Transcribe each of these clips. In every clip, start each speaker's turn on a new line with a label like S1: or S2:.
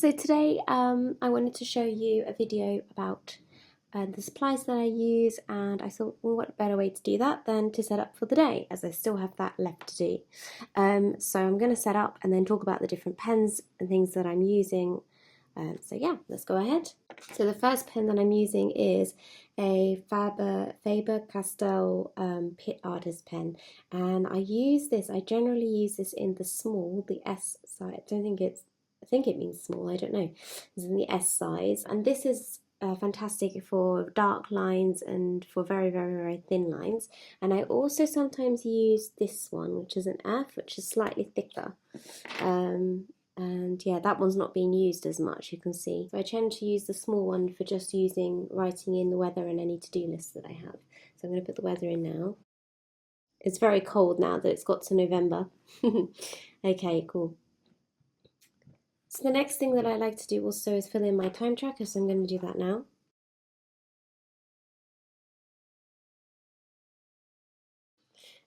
S1: So today I wanted to show you a video about the supplies that I use, and I thought, well, what better way to do that than to set up for the day, as I still have that left to do. So I'm going to set up and then talk about the different pens and things that I'm using. So yeah, let's go ahead. So the first pen that I'm using is a Faber Castell PITT artist pen, and I generally use this in the small, the S size. I think it means small, I don't know. It's in the S size, and this is fantastic for dark lines and for very, very, very thin lines. And I also sometimes use this one, which is an F, which is slightly thicker. And yeah, that one's not being used as much, you can see. So I tend to use the small one for just writing in the weather and any to-do lists that I have. So I'm going to put the weather in now. It's very cold now that it's got to November. Okay, cool. So the next thing that I like to do also is fill in my time tracker, so I'm going to do that now.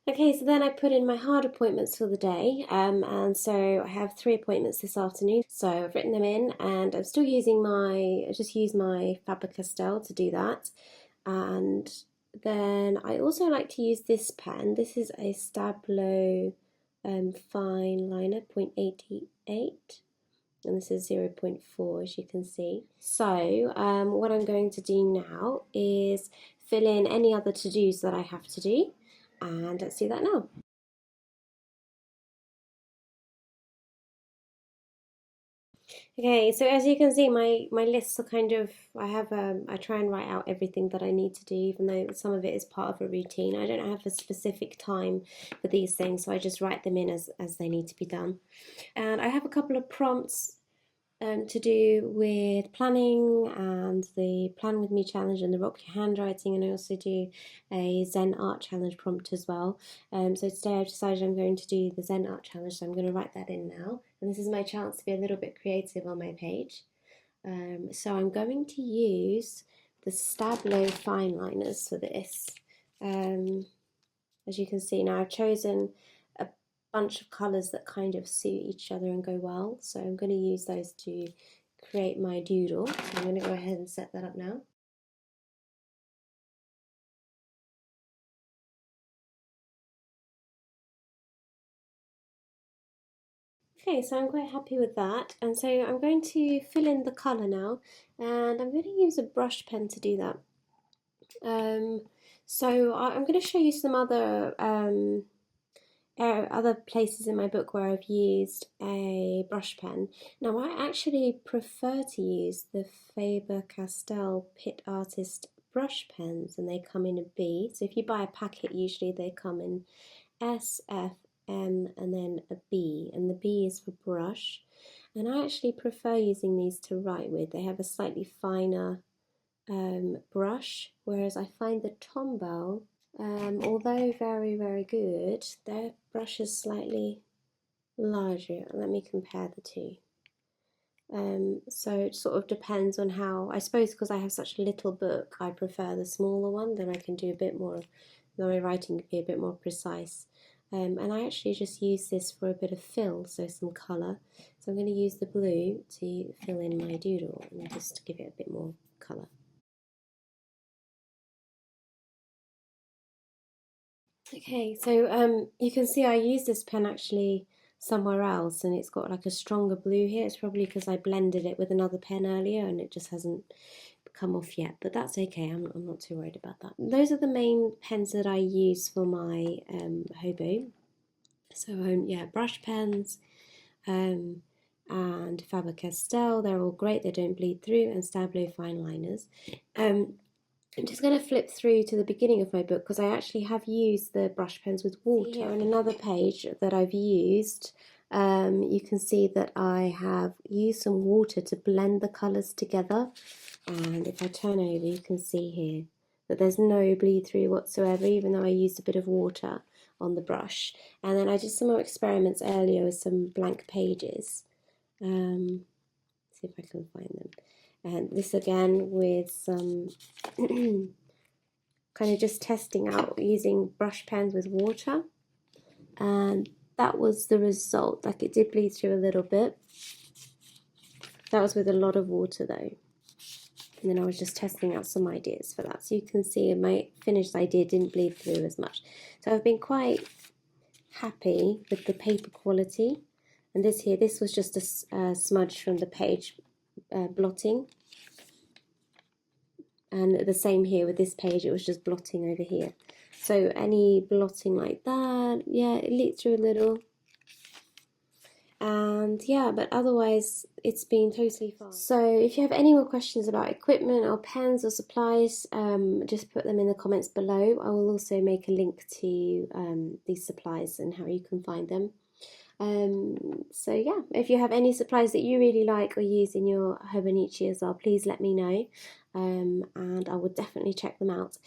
S1: Okay, so then I put in my hard appointments for the day, and so I have 3 appointments this afternoon. So I've written them in, and I'm still using I just use my Faber Castell to do that. And then I also like to use this pen. This is a Staedtler Fineliner 0.88. And this is 0.4, as you can see. So what I'm going to do now is fill in any other to-dos that I have to do, and let's do that now. Okay, so as you can see, my lists are kind of, I try and write out everything that I need to do, even though some of it is part of a routine. I don't have a specific time for these things, so I just write them in as they need to be done. And I have a couple of prompts to do with planning and the Plan With Me challenge and the Rock Your Handwriting, and I also do a Zen Art challenge prompt as well. So today I've decided I'm going to do the Zen Art challenge, so I'm going to write that in now. And this is my chance to be a little bit creative on my page. So I'm going to use the Staedtler Fineliners for this. As you can see now, I've chosen a bunch of colours that kind of suit each other and go well, so I'm going to use those to create my doodle. So I'm going to go ahead and set that up now. Okay, so I'm quite happy with that, and so I'm going to fill in the colour now, and I'm going to use a brush pen to do that. So I'm going to show you some other places in my book where I've used a brush pen. Now I actually prefer to use the Faber Castell PITT Artist brush pens, and they come in a B. So if you buy a packet, usually they come in S, F, M, and then a B, and the B is for brush. And I actually prefer using these to write with. They have a slightly finer brush, whereas I find the Tombow, although very, very good, their brush is slightly larger. Let me compare the two. So it sort of depends on how, I suppose because I have such a little book, I prefer the smaller one, then I can do a bit more, my writing can be a bit more precise. And I actually just use this for a bit of fill, so some colour. So I'm going to use the blue to fill in my doodle and just give it a bit more colour. Okay, so you can see I use this pen actually somewhere else, and it's got like a stronger blue here. It's probably because I blended it with another pen earlier and it just hasn't come off yet, but that's okay. I'm not too worried about that. Those are the main pens that I use for my hobo. So yeah, brush pens and Faber Castell. They're all great. They don't bleed through, and Staedtler Fineliners. I'm just going to flip through to the beginning of my book because I actually have used the brush pens with water. Here on another page that I've used, you can see that I have used some water to blend the colours together. And if I turn over, you can see here that there's no bleed through whatsoever, even though I used a bit of water on the brush. And then I did some more experiments earlier with some blank pages. See if I can find them. And this again with some kind of just testing out using brush pens with water, and that was the result. Like, it did bleed through a little bit, That was with a lot of water though. And then I was just testing out some ideas for that. So you can see my finished idea didn't bleed through as much. So I've been quite happy with the paper quality. And this was just a smudge from the page blotting. And the same here with this page, it was just blotting over here. So any blotting like that, yeah, it leaked through a little. And yeah, but otherwise it's been totally fine. So if you have any more questions about equipment or pens or supplies, just put them in the comments below. I will also make a link to these supplies and how you can find them. So yeah, if you have any supplies that you really like or use in your Hobonichi as well, please let me know, and I will definitely check them out.